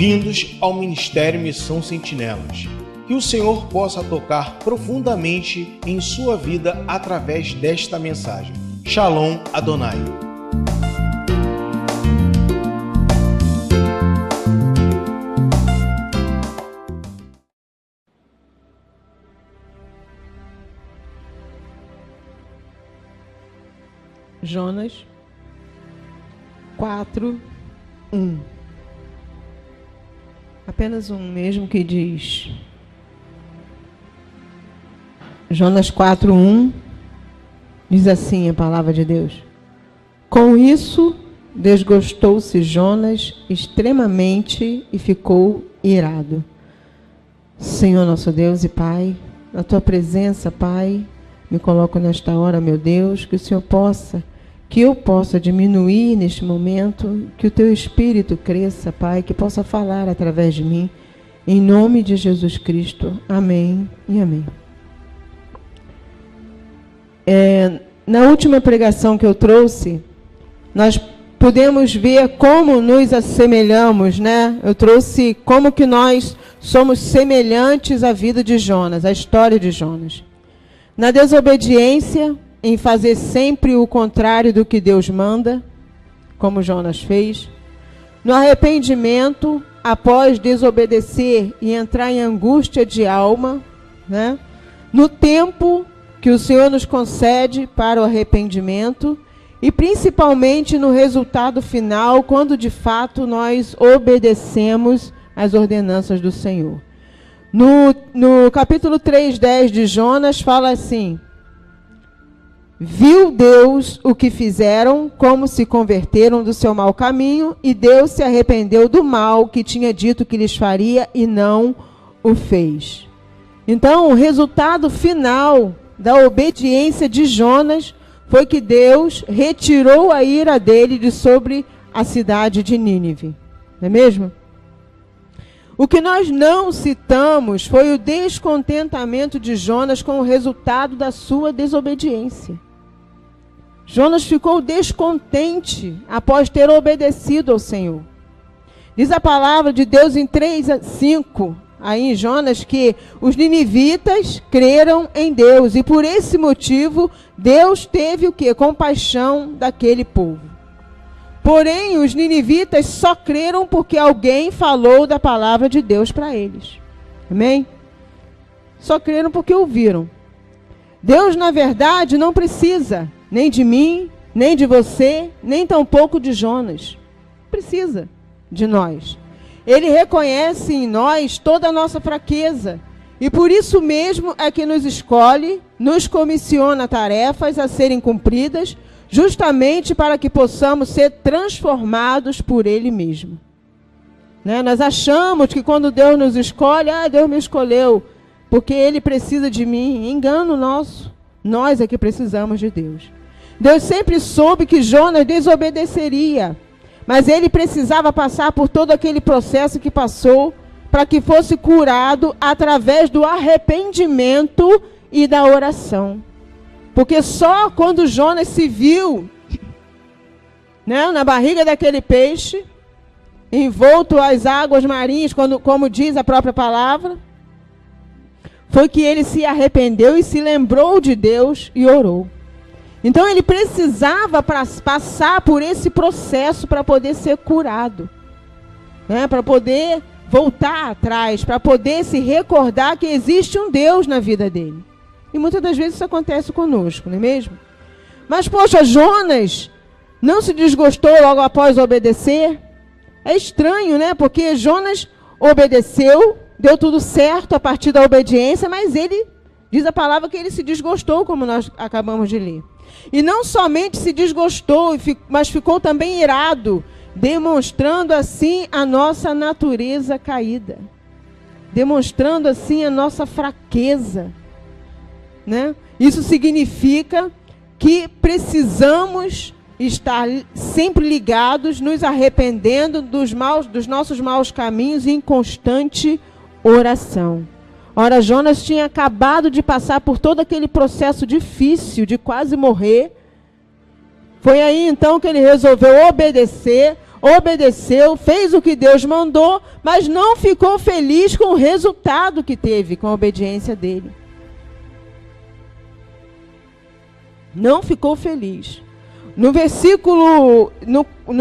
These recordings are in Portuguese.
Bem-vindos ao Ministério Missão Sentinelas. Que o Senhor possa tocar profundamente em sua vida através desta mensagem. Shalom Adonai. Jonas 4:1. Apenas um mesmo que diz. Jonas 4:1 diz assim a palavra de Deus: Com isso desgostou-se Jonas extremamente e ficou irado. Senhor nosso Deus e Pai, na tua presença, Pai, me coloco nesta hora, meu Deus, que eu possa diminuir neste momento, que o teu Espírito cresça, Pai, que possa falar através de mim, em nome de Jesus Cristo. Amém e amém. Na última pregação que eu trouxe, nós pudemos ver como nos assemelhamos, né? Eu trouxe como que nós somos semelhantes à vida de Jonas, à história de Jonas. Na desobediência, em fazer sempre o contrário do que Deus manda, como Jonas fez. No arrependimento, após desobedecer e entrar em angústia de alma, né? No tempo que o Senhor nos concede para o arrependimento e principalmente no resultado final, quando de fato nós obedecemos às ordenanças do Senhor. No capítulo 3:10 de Jonas fala assim: Viu Deus o que fizeram, como se converteram do seu mau caminho, e Deus se arrependeu do mal que tinha dito que lhes faria e não o fez. Então, o resultado final da obediência de Jonas foi que Deus retirou a ira dele de sobre a cidade de Nínive. Não é mesmo? O que nós não citamos foi o descontentamento de Jonas com o resultado da sua desobediência. Jonas ficou descontente após ter obedecido ao Senhor. Diz a palavra de Deus em 3:5, aí em Jonas, que os ninivitas creram em Deus. E por esse motivo, Deus teve o quê? Compaixão daquele povo. Porém, os ninivitas só creram porque alguém falou da palavra de Deus para eles. Amém? Só creram porque ouviram. Deus, na verdade, não precisa nem de mim, nem de você, nem tampouco de Jonas. Precisa de nós. Ele reconhece em nós toda a nossa fraqueza. E por isso mesmo é que nos escolhe, nos comissiona tarefas a serem cumpridas, justamente para que possamos ser transformados por Ele mesmo. Né? Nós achamos que quando Deus nos escolhe, Deus me escolheu, porque Ele precisa de mim. Engano nosso. Nós é que precisamos de Deus. Deus sempre soube que Jonas desobedeceria, mas ele precisava passar por todo aquele processo que passou para que fosse curado através do arrependimento e da oração. Porque só quando Jonas se viu, né, na barriga daquele peixe, envolto às águas marinhas, como diz a própria palavra, foi que ele se arrependeu e se lembrou de Deus e orou. Então ele precisava passar por esse processo para poder ser curado, né? Para poder voltar atrás, para poder se recordar que existe um Deus na vida dele. E muitas das vezes isso acontece conosco, não é mesmo? Mas, poxa, Jonas não se desgostou logo após obedecer? É estranho, né? Porque Jonas obedeceu, deu tudo certo a partir da obediência, mas ele, diz a palavra que ele se desgostou, como nós acabamos de ler. E não somente se desgostou, mas ficou também irado, demonstrando assim a nossa natureza caída. Demonstrando assim a nossa fraqueza. Né? Isso significa que precisamos estar sempre ligados, nos arrependendo dos nossos maus caminhos e em constante oração. Ora, Jonas tinha acabado de passar por todo aquele processo difícil de quase morrer. Foi aí então que ele resolveu obedecer, obedeceu, fez o que Deus mandou, mas não ficou feliz com o resultado que teve com a obediência dele. Não ficou feliz. No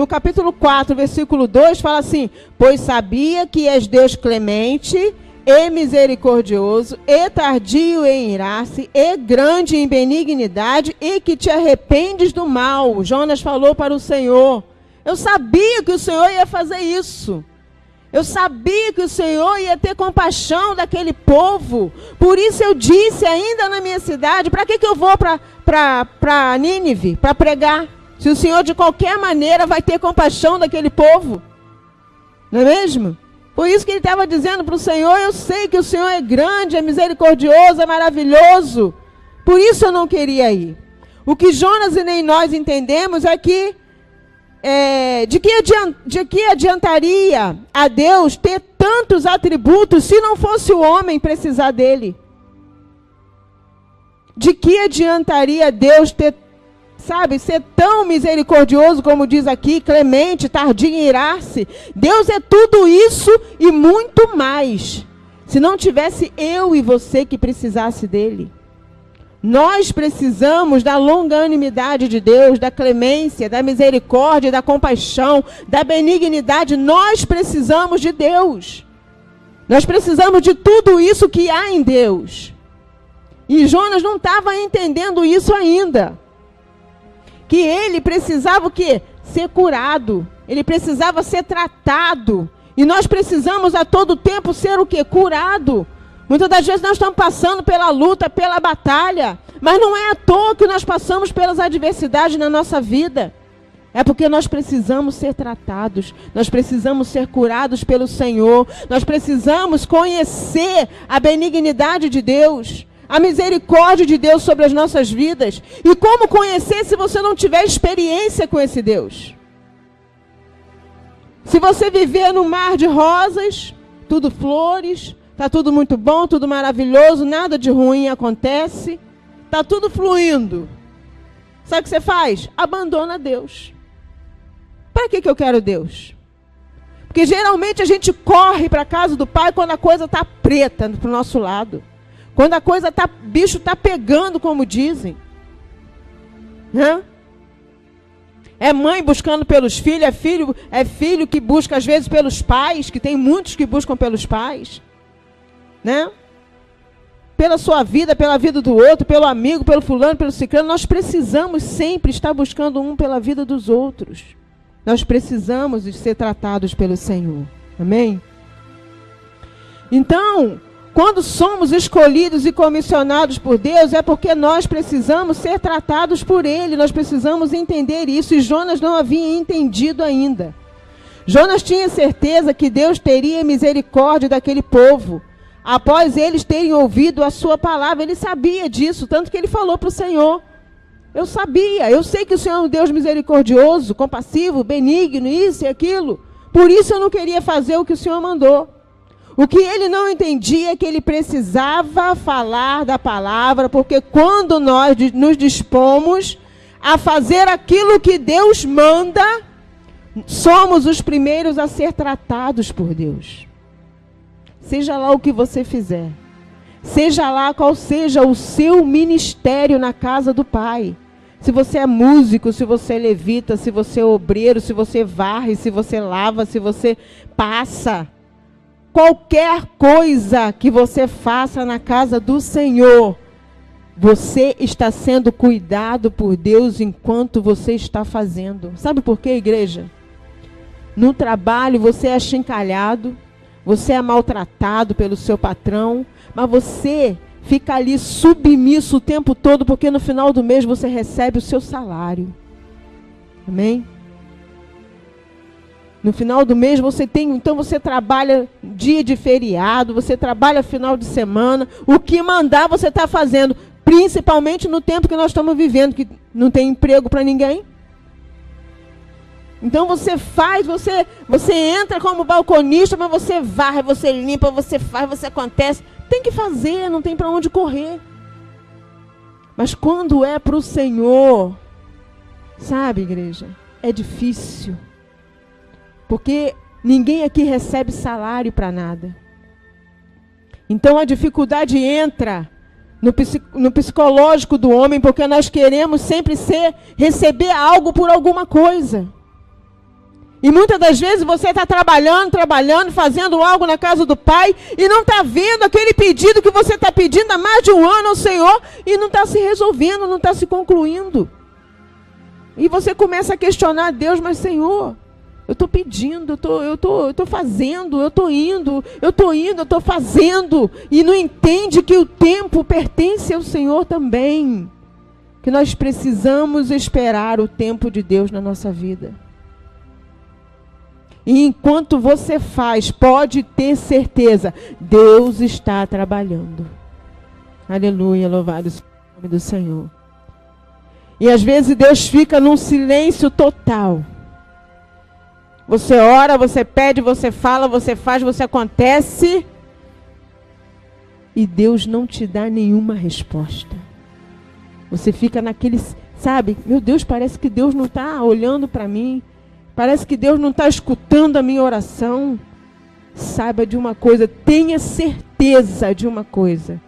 capítulo 4, versículo 2, fala assim: pois sabia que és Deus clemente e misericordioso, e tardio em irar-se, e grande em benignidade, e que te arrependes do mal. Jonas falou para o Senhor. Eu sabia que o Senhor ia fazer isso. Eu sabia que o Senhor ia ter compaixão daquele povo. Por isso eu disse ainda na minha cidade: para que eu vou para Nínive, para pregar? Se o Senhor de qualquer maneira vai ter compaixão daquele povo. Não é mesmo? Por isso que ele estava dizendo para o Senhor: eu sei que o Senhor é grande, é misericordioso, é maravilhoso. Por isso eu não queria ir. O que Jonas e nem nós entendemos é que de que adiantaria a Deus ter tantos atributos se não fosse o homem precisar dele? De que adiantaria Deus ter, ser tão misericordioso como diz aqui, clemente, tardio em irar-se? Deus é tudo isso e muito mais. Se não tivesse eu e você que precisasse dele. Nós precisamos da longanimidade de Deus, da clemência, da misericórdia, da compaixão, da benignidade. Nós precisamos de Deus. Nós precisamos de tudo isso que há em Deus. E Jonas não estava entendendo isso ainda. Que ele precisava o quê? Ser curado. Ele precisava ser tratado. E nós precisamos a todo tempo ser o quê? Curado. Muitas das vezes nós estamos passando pela luta, pela batalha, mas não é à toa que nós passamos pelas adversidades na nossa vida. É porque nós precisamos ser tratados, nós precisamos ser curados pelo Senhor, nós precisamos conhecer a benignidade de Deus, a misericórdia de Deus sobre as nossas vidas. E como conhecer se você não tiver experiência com esse Deus? Se você viver no mar de rosas, tudo flores, está tudo muito bom, tudo maravilhoso, nada de ruim acontece. Está tudo fluindo. Sabe o que você faz? Abandona Deus. Para que eu quero Deus? Porque geralmente a gente corre para a casa do Pai quando a coisa está preta para o nosso lado. Quando a coisa está, bicho está pegando, como dizem. É mãe buscando pelos filhos, é filho que busca às vezes pelos pais, que tem muitos que buscam pelos pais. Né? Pela sua vida, pela vida do outro, pelo amigo, pelo fulano, pelo ciclano. Nós precisamos sempre estar buscando um pela vida dos outros. Nós precisamos de ser tratados pelo Senhor. Amém? Então, quando somos escolhidos e comissionados por Deus, é porque nós precisamos ser tratados por Ele. Nós precisamos entender isso. E Jonas não havia entendido ainda. Jonas tinha certeza que Deus teria misericórdia daquele povo. Após eles terem ouvido a sua palavra, ele sabia disso, tanto que ele falou para o Senhor: eu sabia, eu sei que o Senhor é um Deus misericordioso, compassivo, benigno, isso e aquilo. Por isso eu não queria fazer o que o Senhor mandou. O que ele não entendia é que ele precisava falar da palavra, porque quando nós nos dispomos a fazer aquilo que Deus manda, somos os primeiros a ser tratados por Deus. Seja lá o que você fizer. Seja lá qual seja o seu ministério na casa do Pai. Se você é músico, se você é levita, se você é obreiro, se você varre, se você lava, se você passa. Qualquer coisa que você faça na casa do Senhor, você está sendo cuidado por Deus enquanto você está fazendo. Sabe por quê, igreja? No trabalho você é achincalhado. Você é maltratado pelo seu patrão, mas você fica ali submisso o tempo todo, porque no final do mês você recebe o seu salário. Amém? No final do mês então você trabalha dia de feriado, você trabalha final de semana, o que mandar você está fazendo, principalmente no tempo que nós estamos vivendo, que não tem emprego para ninguém. Então você faz, você entra como balconista, mas você varre, você limpa, você faz, você acontece. Tem que fazer, não tem para onde correr. Mas quando é para o Senhor, sabe, igreja, é difícil. Porque ninguém aqui recebe salário para nada. Então a dificuldade entra no psicológico do homem, porque nós queremos sempre receber algo por alguma coisa. E muitas das vezes você está trabalhando, fazendo algo na casa do Pai, e não está vendo aquele pedido que você está pedindo há mais de um ano ao Senhor, e não está se resolvendo, não está se concluindo. E você começa a questionar Deus, mas Senhor, eu estou pedindo, eu tô fazendo, eu estou indo, eu estou fazendo, e não entende que o tempo pertence ao Senhor também. Que nós precisamos esperar o tempo de Deus na nossa vida. E enquanto você faz, pode ter certeza, Deus está trabalhando. Aleluia, louvado seja o nome do Senhor. E às vezes Deus fica num silêncio total. Você ora, você pede, você fala, você faz, você acontece. E Deus não te dá nenhuma resposta. Você fica naquele, sabe, meu Deus, parece que Deus não está olhando para mim. Parece que Deus não está escutando a minha oração. Saiba de uma coisa, tenha certeza de uma coisa.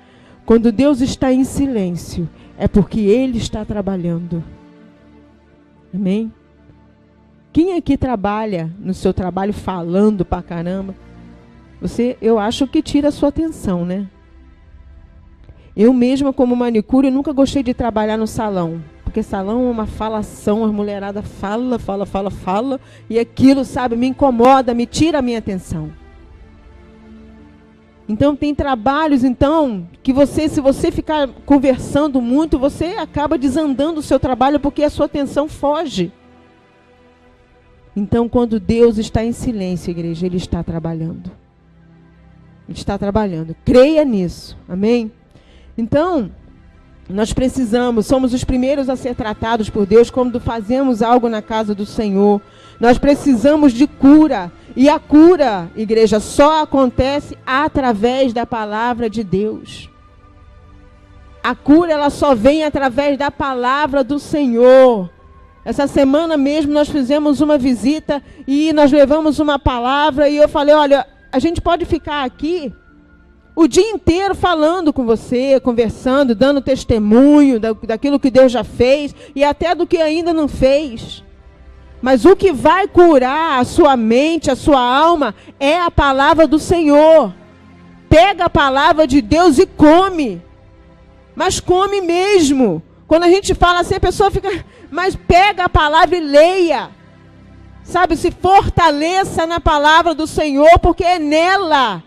Quando Deus está em silêncio, é porque Ele está trabalhando. Amém? Quem aqui trabalha no seu trabalho falando pra caramba? Eu acho que tira a sua atenção, né? Eu mesma, como manicure, nunca gostei de trabalhar no salão. Porque salão é uma falação, as mulheradas fala, e aquilo, sabe, me incomoda, me tira a minha atenção. Então, tem trabalhos, que se você ficar conversando muito, você acaba desandando o seu trabalho, porque a sua atenção foge. Então, quando Deus está em silêncio, igreja, Ele está trabalhando. Ele está trabalhando. Creia nisso, amém? Então, nós somos os primeiros a ser tratados por Deus quando fazemos algo na casa do Senhor. Nós precisamos de cura. E a cura, igreja, só acontece através da palavra de Deus. A cura, ela só vem através da palavra do Senhor. Essa semana mesmo nós fizemos uma visita e nós levamos uma palavra e eu falei, olha, a gente pode ficar aqui o dia inteiro falando com você, conversando, dando testemunho daquilo que Deus já fez e até do que ainda não fez. Mas o que vai curar a sua mente, a sua alma, é a palavra do Senhor. Pega a palavra de Deus e come. Mas come mesmo. Quando a gente fala assim, a pessoa fica... Mas pega a palavra e leia. Sabe, se fortaleça na palavra do Senhor, porque é nela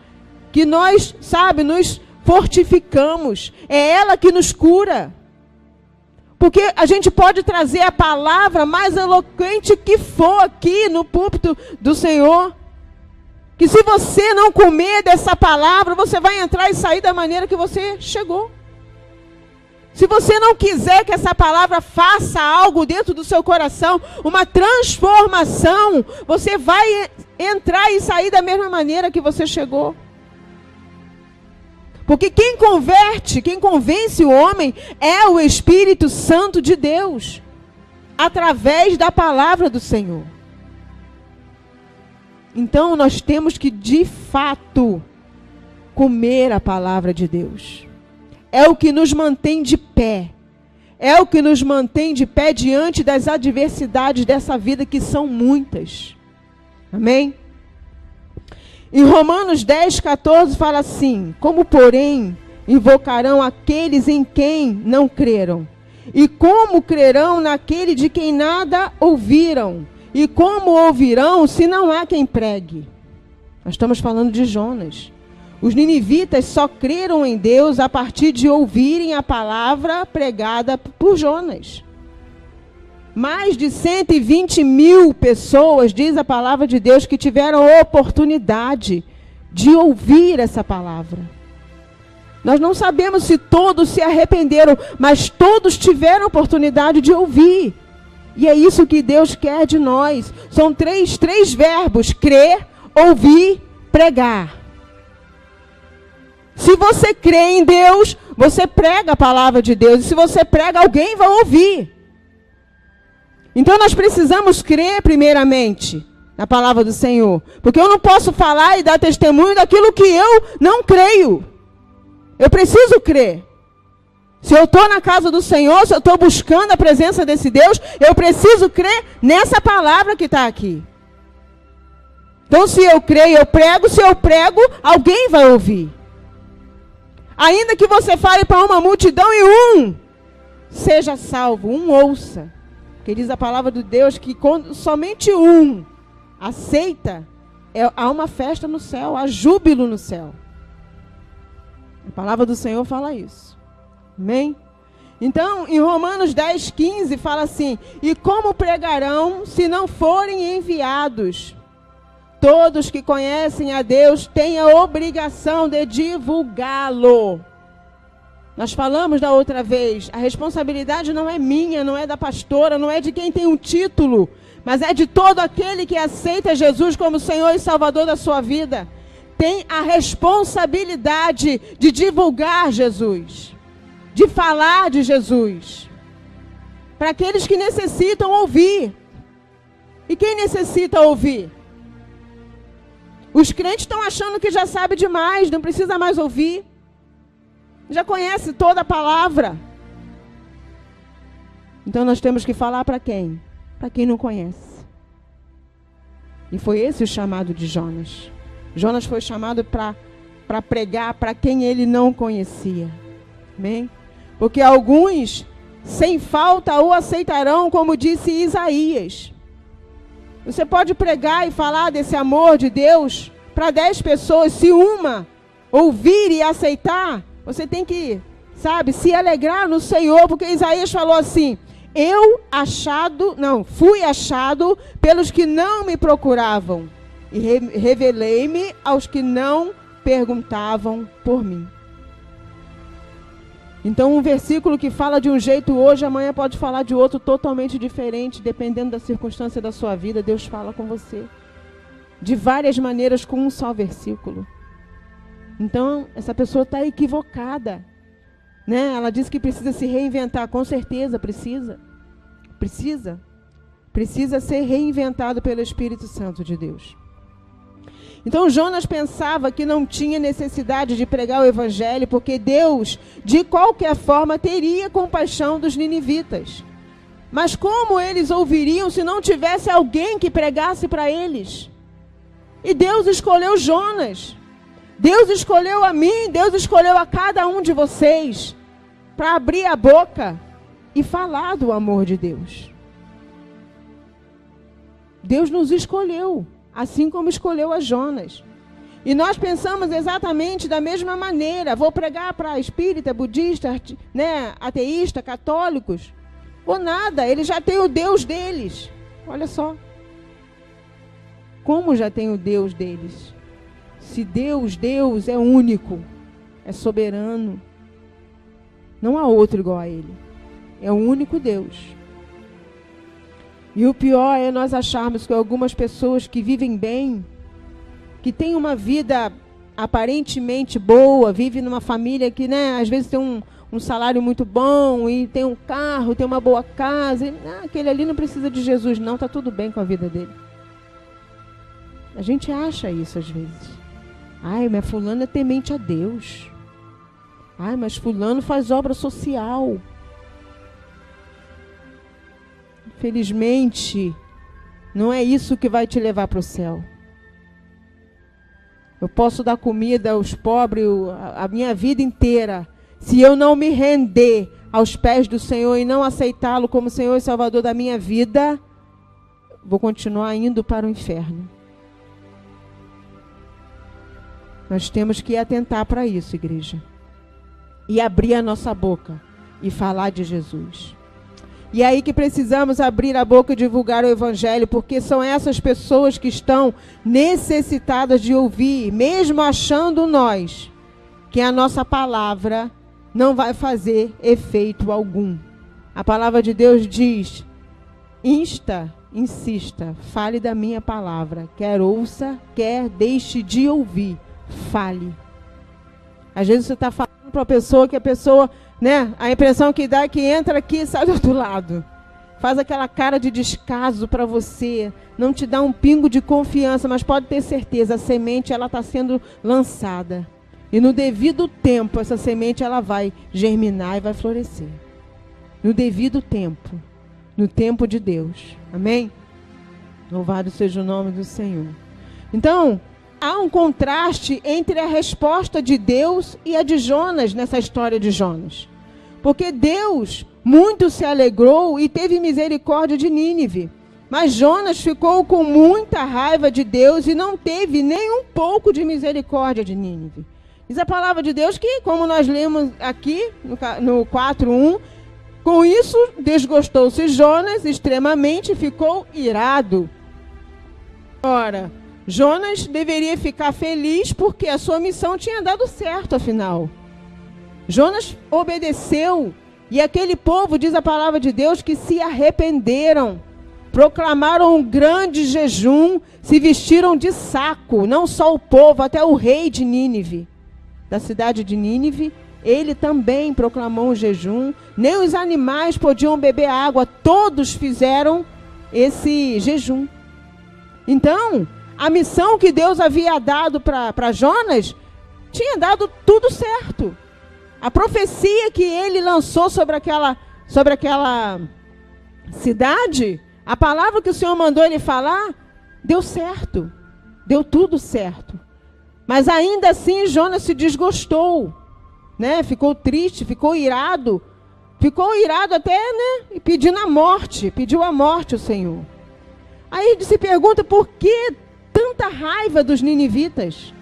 que nós, sabe, nos fortificamos. É ela que nos cura. Porque a gente pode trazer a palavra mais eloquente que for aqui no púlpito do Senhor. Que se você não comer dessa palavra, você vai entrar e sair da maneira que você chegou. Se você não quiser que essa palavra faça algo dentro do seu coração, uma transformação, você vai entrar e sair da mesma maneira que você chegou. Porque quem convence o homem é o Espírito Santo de Deus, através da palavra do Senhor. Então nós temos que, de fato, comer a palavra de Deus. É o que nos mantém de pé. É o que nos mantém de pé diante das adversidades dessa vida, que são muitas. Amém? Em Romanos 10:14 fala assim: como, porém, invocarão aqueles em quem não creram? E como crerão naquele de quem nada ouviram? E como ouvirão se não há quem pregue? Nós estamos falando de Jonas. Os ninivitas só creram em Deus a partir de ouvirem a palavra pregada por Jonas. Mais de 120.000 pessoas, diz a palavra de Deus, que tiveram a oportunidade de ouvir essa palavra. Nós não sabemos se todos se arrependeram, mas todos tiveram a oportunidade de ouvir. E é isso que Deus quer de nós. São três verbos: crer, ouvir, pregar. Se você crê em Deus, você prega a palavra de Deus. E se você prega, alguém vai ouvir. Então nós precisamos crer primeiramente. na palavra do Senhor. Porque eu não posso falar e dar testemunho daquilo que eu não creio. Eu preciso crer. Se eu estou na casa do Senhor, se eu estou buscando a presença desse Deus, eu preciso crer nessa palavra que está aqui. Então, se eu creio, eu prego. Se eu prego, alguém vai ouvir. Ainda que você fale para uma multidão e seja salvo, ouça. Porque diz a palavra de Deus que quando somente aceita, há uma festa no céu, há júbilo no céu. A palavra do Senhor fala isso. Amém? Então, em Romanos 10:15 fala assim: e como pregarão se não forem enviados? Todos que conhecem a Deus têm a obrigação de divulgá-lo. Nós falamos da outra vez, a responsabilidade não é minha, não é da pastora, não é de quem tem um título, mas é de todo aquele que aceita Jesus como Senhor e Salvador da sua vida. Tem a responsabilidade de divulgar Jesus, de falar de Jesus, para aqueles que necessitam ouvir. E quem necessita ouvir? Os crentes estão achando que já sabe demais, não precisa mais ouvir. Já conhece toda a palavra. Então nós temos que falar para quem? Para quem não conhece. E foi esse o chamado de Jonas. Jonas foi chamado para pregar para quem ele não conhecia. Amém? Porque alguns, sem falta, o aceitarão, como disse Isaías. Você pode pregar e falar desse amor de Deus para 10 pessoas. Se uma ouvir e aceitar, você tem que, se alegrar no Senhor. Porque Isaías falou assim: fui achado pelos que não me procuravam. E revelei-me aos que não perguntavam por mim. Então, um versículo que fala de um jeito hoje, amanhã pode falar de outro totalmente diferente, dependendo da circunstância da sua vida. Deus fala com você de várias maneiras com um só versículo. Então, essa pessoa está equivocada, né? Ela diz que precisa se reinventar. Com certeza precisa. Precisa ser reinventado pelo Espírito Santo de Deus. Então Jonas pensava que não tinha necessidade de pregar o evangelho, porque Deus, de qualquer forma, teria compaixão dos ninivitas. Mas como eles ouviriam se não tivesse alguém que pregasse para eles? E Deus escolheu Jonas. Deus escolheu a mim, Deus escolheu a cada um de vocês para abrir a boca e falar do amor de Deus. Deus nos escolheu, assim como escolheu a Jonas. E nós pensamos exatamente da mesma maneira. Vou pregar para espírita, budista, ateísta, católicos. Ou nada, eles já têm o Deus deles. Olha só. Como já tem o Deus deles? Se Deus é único, é soberano. Não há outro igual a Ele. É o único Deus. E o pior é nós acharmos que algumas pessoas que vivem bem, que têm uma vida aparentemente boa, vivem numa família que, às vezes tem um salário muito bom, e tem um carro, tem uma boa casa, aquele ali não precisa de Jesus não, está tudo bem com a vida dele. A gente acha isso às vezes. Ai, mas fulano é temente a Deus. Ai, mas fulano faz obra social. Infelizmente, não é isso que vai te levar para o céu. Eu posso dar comida aos pobres a minha vida inteira. Se eu não me render aos pés do Senhor e não aceitá-lo como Senhor e Salvador da minha vida, vou continuar indo para o inferno. Nós temos que atentar para isso, igreja. E abrir a nossa boca e falar de Jesus. E é aí que precisamos abrir a boca e divulgar o evangelho, porque são essas pessoas que estão necessitadas de ouvir, mesmo achando nós que a nossa palavra não vai fazer efeito algum. A palavra de Deus diz: insista, fale da minha palavra, quer ouça, quer deixe de ouvir, fale. Às vezes você está falando para a pessoa que a pessoa, a impressão que dá é que entra aqui e sai do outro lado. faz aquela cara de descaso para você, não te dá um pingo de confiança, mas pode ter certeza, a semente ela está sendo lançada. E no devido tempo, essa semente ela vai germinar e vai florescer. No devido tempo, no tempo de Deus. Amém? Louvado seja o nome do Senhor. Então, há um contraste entre a resposta de Deus e a de Jonas nessa história de Jonas. Porque Deus muito se alegrou e teve misericórdia de Nínive. Mas Jonas ficou com muita raiva de Deus e não teve nem um pouco de misericórdia de Nínive. Diz a palavra de Deus que, como nós lemos aqui no 4:1, com isso desgostou-se Jonas extremamente e ficou irado. Ora, Jonas deveria ficar feliz porque a sua missão tinha dado certo, afinal. Jonas obedeceu e aquele povo, diz a palavra de Deus, que se arrependeram, proclamaram um grande jejum, se vestiram de saco, não só o povo, até o rei de Nínive, da cidade de Nínive, ele também proclamou um jejum, nem os animais podiam beber água, todos fizeram esse jejum. Então, a missão que Deus havia dado para Jonas tinha dado tudo certo. A profecia que ele lançou sobre aquela cidade, a palavra que o Senhor mandou ele falar, deu certo. Deu tudo certo. Mas ainda assim Jonas se desgostou, né? Ficou triste, ficou irado. Ficou irado até, né? Pediu a morte o Senhor. Aí se pergunta por que tanta raiva dos ninivitas?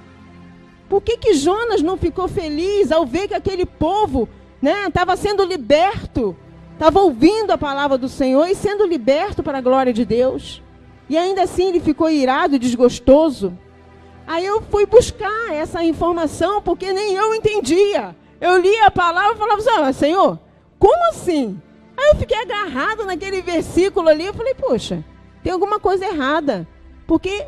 Por que Jonas não ficou feliz ao ver que aquele povo, né, estava sendo liberto, estava ouvindo a palavra do Senhor e sendo liberto para a glória de Deus? E ainda assim ele ficou irado e desgostoso. Aí eu fui buscar essa informação porque nem eu entendia. Eu lia a palavra e falava assim, Senhor, como assim? Aí eu fiquei agarrado naquele versículo ali, eu falei, poxa, tem alguma coisa errada. Porque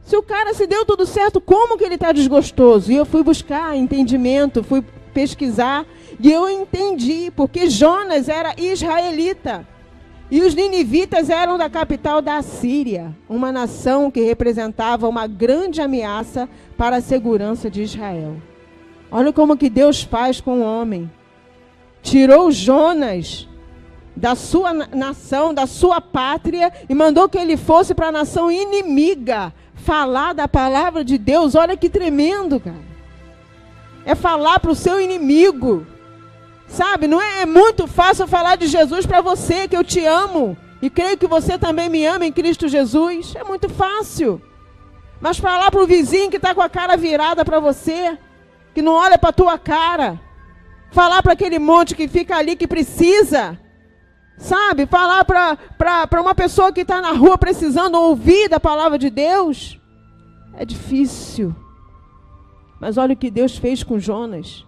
se o cara se deu tudo certo, como que ele está desgostoso? E eu fui buscar entendimento, fui pesquisar, e eu entendi, porque Jonas era israelita, e os ninivitas eram da capital da Assíria, uma nação que representava uma grande ameaça para a segurança de Israel. Olha como que Deus faz com o homem. Tirou Jonas da sua nação, da sua pátria, e mandou que ele fosse para a nação inimiga, falar da palavra de Deus. Olha que tremendo, cara. É falar para o seu inimigo. Sabe, não é muito fácil falar de Jesus para você, que eu te amo, e creio que você também me ama em Cristo Jesus. É muito fácil. Mas falar para o vizinho que está com a cara virada para você, que não olha para a tua cara, falar para aquele monte que fica ali, que precisa, sabe, falar para uma pessoa que está na rua precisando ouvir da palavra de Deus, é difícil. Mas olha o que Deus fez com Jonas.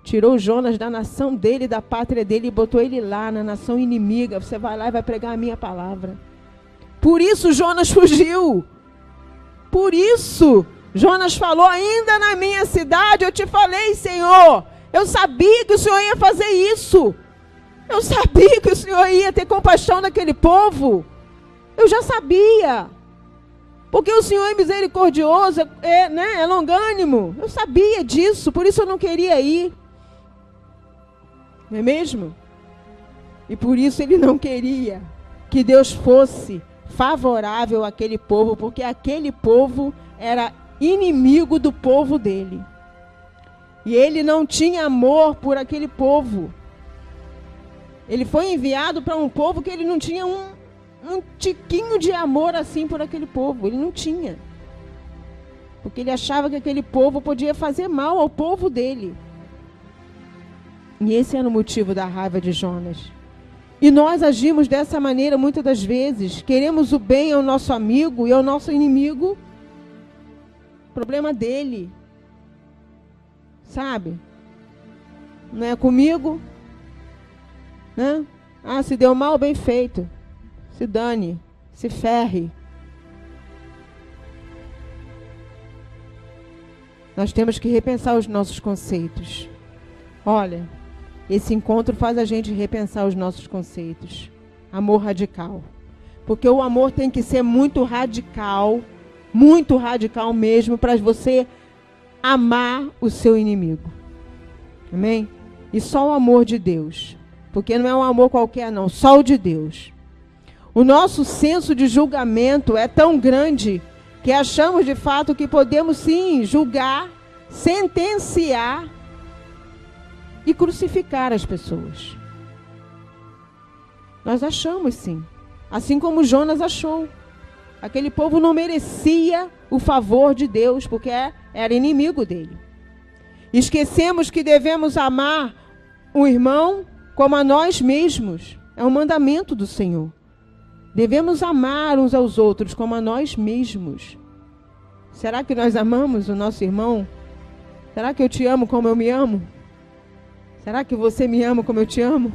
Tirou Jonas da nação dele, da pátria dele, e botou ele lá na nação inimiga. Você vai lá e vai pregar a minha palavra. Por isso Jonas fugiu. Por isso Jonas falou, ainda na minha cidade eu te falei, Senhor. Eu sabia que o Senhor ia fazer isso. Eu sabia que o Senhor ia ter compaixão daquele povo. Eu já sabia. Porque o Senhor é misericordioso, é longânimo. Eu sabia disso, por isso eu não queria ir. Não é mesmo? E por isso ele não queria que Deus fosse favorável àquele povo, porque aquele povo era inimigo do povo dele. E ele não tinha amor por aquele povo. Ele foi enviado para um povo que ele não tinha um tiquinho de amor assim por aquele povo. Ele não tinha. Porque ele achava que aquele povo podia fazer mal ao povo dele. E esse era o motivo da raiva de Jonas. E nós agimos dessa maneira muitas das vezes. Queremos o bem ao nosso amigo e ao nosso inimigo. Problema dele. Sabe? Não é comigo? Né? Ah, se deu mal, bem feito. Se dane, se ferre. Nós temos que repensar os nossos conceitos. Olha, esse encontro faz a gente repensar os nossos conceitos. Amor radical. Porque o amor tem que ser muito radical mesmo, para você amar o seu inimigo. Amém? E só o amor de Deus. Porque não é um amor qualquer, não. Só o de Deus. O nosso senso de julgamento é tão grande que achamos de fato que podemos sim julgar, sentenciar e crucificar as pessoas. Nós achamos sim. Assim como Jonas achou. Aquele povo não merecia o favor de Deus, porque era inimigo dele. Esquecemos que devemos amar o irmão como a nós mesmos. É um mandamento do Senhor. Devemos amar uns aos outros como a nós mesmos. Será que nós amamos o nosso irmão? Será que eu te amo como eu me amo? Será que você me ama como eu te amo?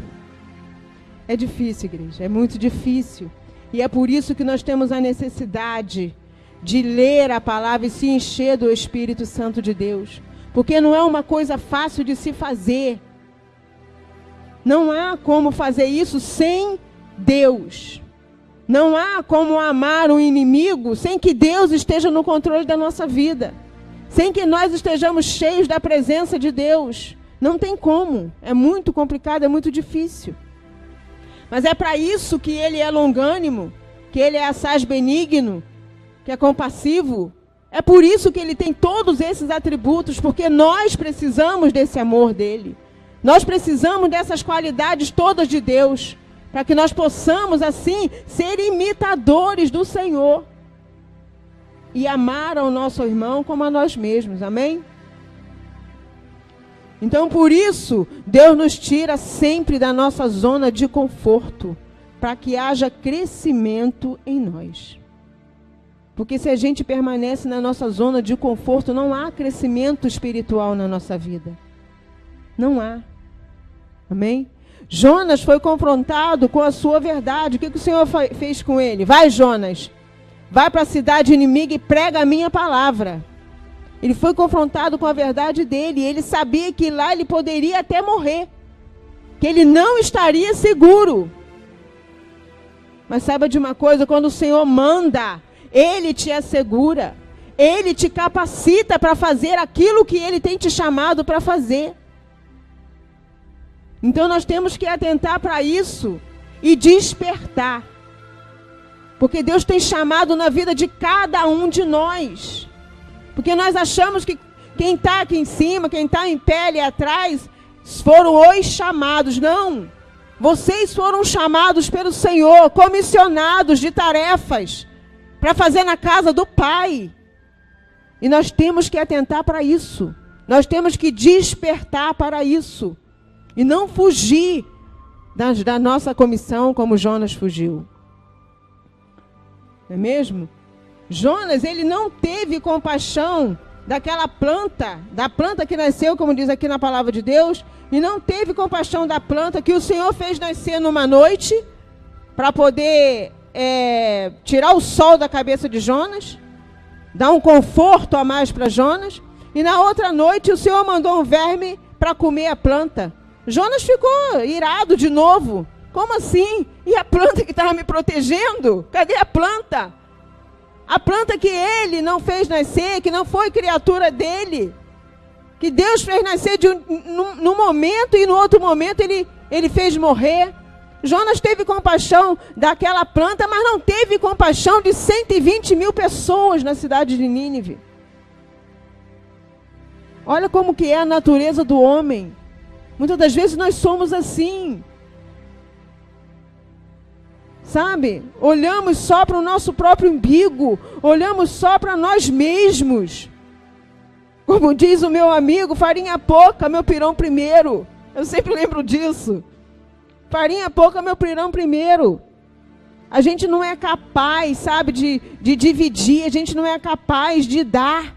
É difícil, igreja, é muito difícil. E é por isso que nós temos a necessidade de ler a palavra e se encher do Espírito Santo de Deus. Porque não é uma coisa fácil de se fazer. Não há como fazer isso sem Deus. Não há como amar o inimigo sem que Deus esteja no controle da nossa vida. Sem que nós estejamos cheios da presença de Deus. Não tem como. É muito complicado, é muito difícil. Mas é para isso que ele é longânimo, que ele é assaz benigno, que é compassivo. É por isso que ele tem todos esses atributos, porque nós precisamos desse amor dele. Nós precisamos dessas qualidades todas de Deus, para que nós possamos, assim, ser imitadores do Senhor e amar ao nosso irmão como a nós mesmos. Amém? Então, por isso, Deus nos tira sempre da nossa zona de conforto, para que haja crescimento em nós. Porque se a gente permanece na nossa zona de conforto, não há crescimento espiritual na nossa vida. Não há. Amém? Jonas foi confrontado com a sua verdade. O que o Senhor fez com ele? Vai, Jonas, vai para a cidade inimiga e prega a minha palavra. Ele foi confrontado com a verdade dele. Ele sabia que lá ele poderia até morrer. Que ele não estaria seguro. Mas saiba de uma coisa, quando o Senhor manda, Ele te assegura. Ele te capacita para fazer aquilo que Ele tem te chamado para fazer. Então nós temos que atentar para isso e despertar. Porque Deus tem chamado na vida de cada um de nós. Porque nós achamos que quem está aqui em cima, quem está em pé ali atrás, foram os chamados. Não. Vocês foram chamados pelo Senhor, comissionados de tarefas, para fazer na casa do Pai. E nós temos que atentar para isso. Nós temos que despertar para isso. E não fugir da nossa comissão como Jonas fugiu. Não é mesmo? Jonas, ele não teve compaixão daquela planta, da planta que nasceu, como diz aqui na palavra de Deus, e não teve compaixão da planta que o Senhor fez nascer numa noite, para poder tirar o sol da cabeça de Jonas, dar um conforto a mais para Jonas, e na outra noite o Senhor mandou um verme para comer a planta. Jonas ficou irado de novo. Como assim? E a planta que estava me protegendo? Cadê a planta? A planta que ele não fez nascer, que não foi criatura dele, que Deus fez nascer num momento e no outro momento ele fez morrer. Jonas teve compaixão daquela planta, mas não teve compaixão de 120 mil pessoas na cidade de Nínive. Olha como que é a natureza do homem. Muitas das vezes nós somos assim. Sabe? Olhamos só para o nosso próprio umbigo. Olhamos só para nós mesmos. Como diz o meu amigo, farinha pouca, meu pirão primeiro. Eu sempre lembro disso. Farinha pouca, meu pirão primeiro. A gente não é capaz, sabe, de dividir. A gente não é capaz de dar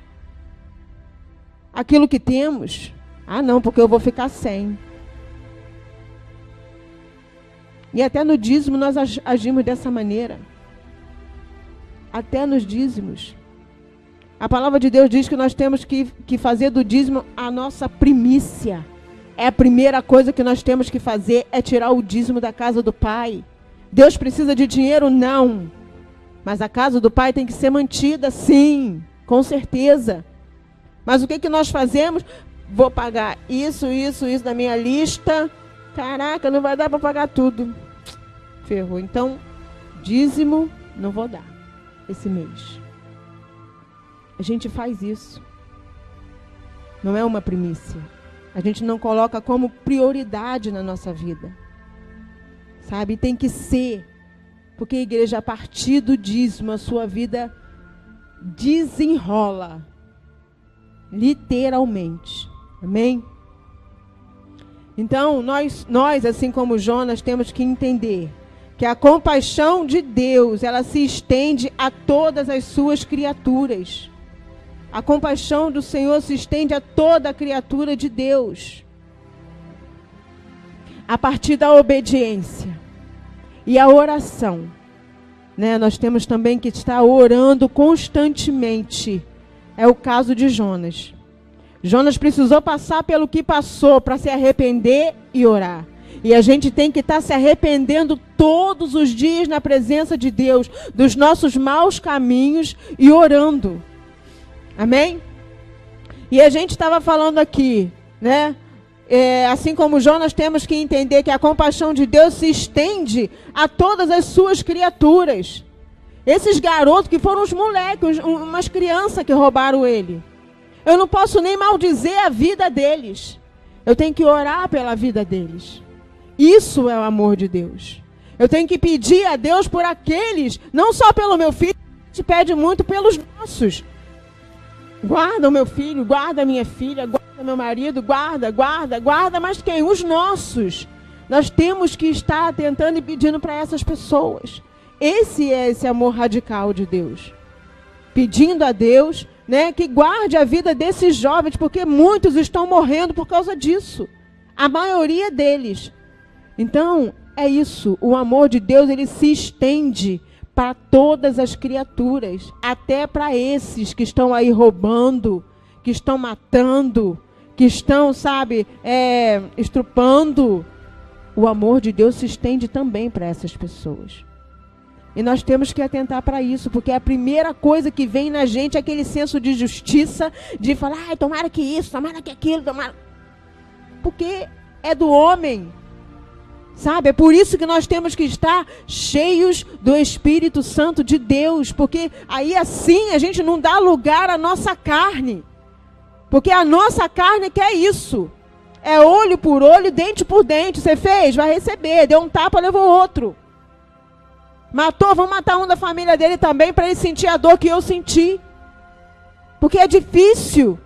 aquilo que temos. Ah, não, porque eu vou ficar sem. E até no dízimo nós agimos dessa maneira. Até nos dízimos. A palavra de Deus diz que nós temos que fazer do dízimo a nossa primícia. É a primeira coisa que nós temos que fazer, é tirar o dízimo da casa do Pai. Deus precisa de dinheiro? Não. Mas a casa do Pai tem que ser mantida, sim, com certeza. Mas o que nós fazemos? Vou pagar isso da minha lista. Caraca, não vai dar para pagar tudo. Ferrou. Então, dízimo não vou dar esse mês. A gente faz isso. Não é uma primícia. A gente não coloca como prioridade na nossa vida. Sabe? Tem que ser. Porque a igreja, a partir do dízimo, a sua vida desenrola. Literalmente. Amém? Então, nós, assim como Jonas, temos que entender que a compaixão de Deus, ela se estende a todas as suas criaturas. A compaixão do Senhor se estende a toda a criatura de Deus. A partir da obediência e a oração, né? Nós temos também que estar orando constantemente. É o caso de Jonas. Jonas precisou passar pelo que passou para se arrepender e orar. E a gente tem que estar se arrependendo todos os dias na presença de Deus, dos nossos maus caminhos e orando. Amém? E a gente estava falando aqui, né? Assim como Jonas, temos que entender que a compaixão de Deus se estende a todas as suas criaturas. Esses garotos que foram os moleques, umas crianças que roubaram ele. Eu não posso nem maldizer a vida deles. Eu tenho que orar pela vida deles. Isso é o amor de Deus. Eu tenho que pedir a Deus por aqueles, não só pelo meu filho, a gente pede muito pelos nossos. Guarda o meu filho, guarda a minha filha, guarda meu marido, guarda, mas quem? Os nossos. Nós temos que estar tentando e pedindo para essas pessoas. Esse é esse amor radical de Deus. Pedindo a Deus, né, que guarde a vida desses jovens, porque muitos estão morrendo por causa disso. A maioria deles. Então, é isso. O amor de Deus, ele se estende para todas as criaturas, até para esses que estão aí roubando, que estão matando, que estão, sabe, estrupando. O amor de Deus se estende também para essas pessoas. E nós temos que atentar para isso, porque a primeira coisa que vem na gente é aquele senso de justiça, de falar, ai, tomara que isso, tomara que aquilo, tomara... Porque é do homem. Sabe, é por isso que nós temos que estar cheios do Espírito Santo de Deus, porque aí assim a gente não dá lugar à nossa carne, porque a nossa carne quer isso, é olho por olho, dente por dente. Você fez, vai receber, deu um tapa, levou outro, matou, vamos matar um da família dele também, para ele sentir a dor que eu senti, porque é difícil,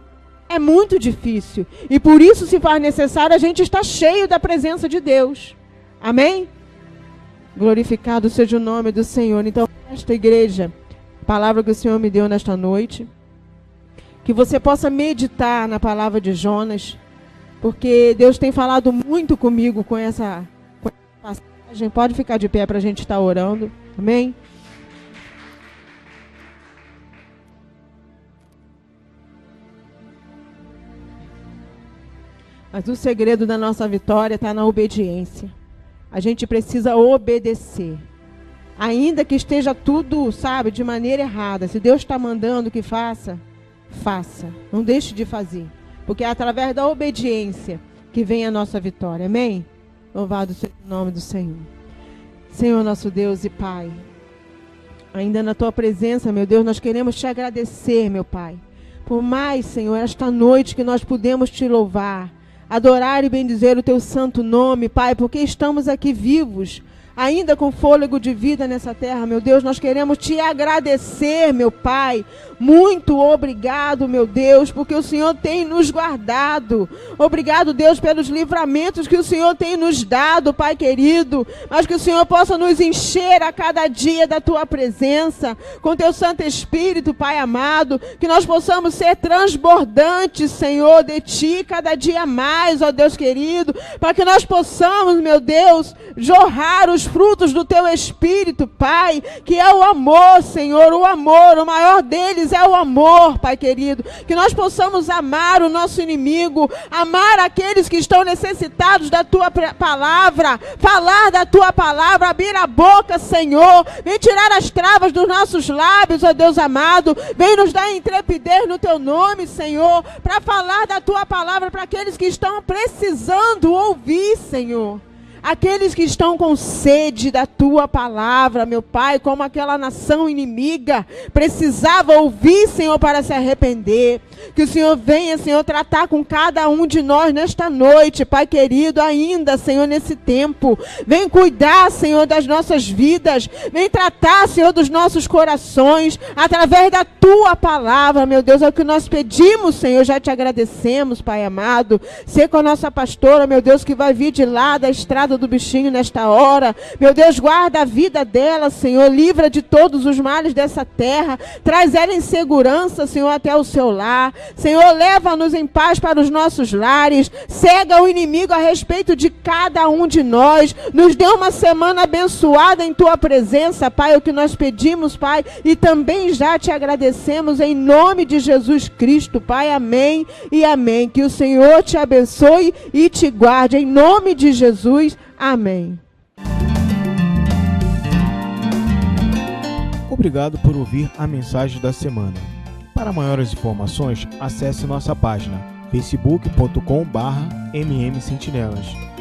é muito difícil, e por isso se faz necessário a gente estar cheio da presença de Deus. Amém? Glorificado seja o nome do Senhor. Então, esta igreja, a palavra que o Senhor me deu nesta noite, que você possa meditar na palavra de Jonas, porque Deus tem falado muito comigo com essa passagem. Pode ficar de pé para a gente estar orando. Amém? Mas o segredo da nossa vitória está na obediência. A gente precisa obedecer. Ainda que esteja tudo, sabe, de maneira errada. Se Deus está mandando que faça, faça. Não deixe de fazer. Porque é através da obediência que vem a nossa vitória. Amém? Louvado seja o nome do Senhor. Senhor nosso Deus e Pai. Ainda na Tua presença, meu Deus, nós queremos Te agradecer, meu Pai. Por mais, Senhor, esta noite que nós pudemos Te louvar. Adorar e bendizer o Teu santo nome, Pai, porque estamos aqui vivos, ainda com fôlego de vida nessa terra, meu Deus. Nós queremos Te agradecer, meu Pai. Muito obrigado, meu Deus, porque o Senhor tem nos guardado. Obrigado, Deus, pelos livramentos que o Senhor tem nos dado, Pai querido. Mas que o Senhor possa nos encher a cada dia da Tua presença, com Teu Santo Espírito, Pai amado. Que nós possamos ser transbordantes, Senhor, de Ti cada dia mais, ó Deus querido. Para que nós possamos, meu Deus, jorrar os os frutos do teu Espírito, Pai, que é o amor, Senhor, o amor, o maior deles é o amor, Pai querido. Que nós possamos amar o nosso inimigo, amar aqueles que estão necessitados da tua palavra, falar da tua palavra, abrir a boca, Senhor. Vem tirar as travas dos nossos lábios, ó Deus amado. Vem nos dar intrepidez no teu nome, Senhor, para falar da tua palavra para aqueles que estão precisando ouvir, Senhor. Aqueles que estão com sede da tua palavra, meu Pai, como aquela nação inimiga, precisava ouvir, Senhor, para se arrepender. Que o Senhor venha, Senhor, tratar com cada um de nós nesta noite, Pai querido, ainda, Senhor, nesse tempo. Vem cuidar, Senhor, das nossas vidas. Vem tratar, Senhor, dos nossos corações, através da tua palavra, meu Deus. É o que nós pedimos, Senhor, já te agradecemos, Pai amado. Ser com a nossa pastora, meu Deus, que vai vir de lá da estrada do bichinho nesta hora. Meu Deus, guarda a vida dela, Senhor, livra de todos os males dessa terra, traz ela em segurança, Senhor, até o seu lar. Senhor, leva-nos em paz para os nossos lares, cega o inimigo a respeito de cada um de nós, nos dê uma semana abençoada em tua presença, Pai, é o que nós pedimos, Pai, e também já te agradecemos em nome de Jesus Cristo, Pai, amém e amém. Que o Senhor te abençoe e te guarde em nome de Jesus. Amém. Obrigado por ouvir a mensagem da semana. Para maiores informações, acesse nossa página facebook.com/mmsentinelas.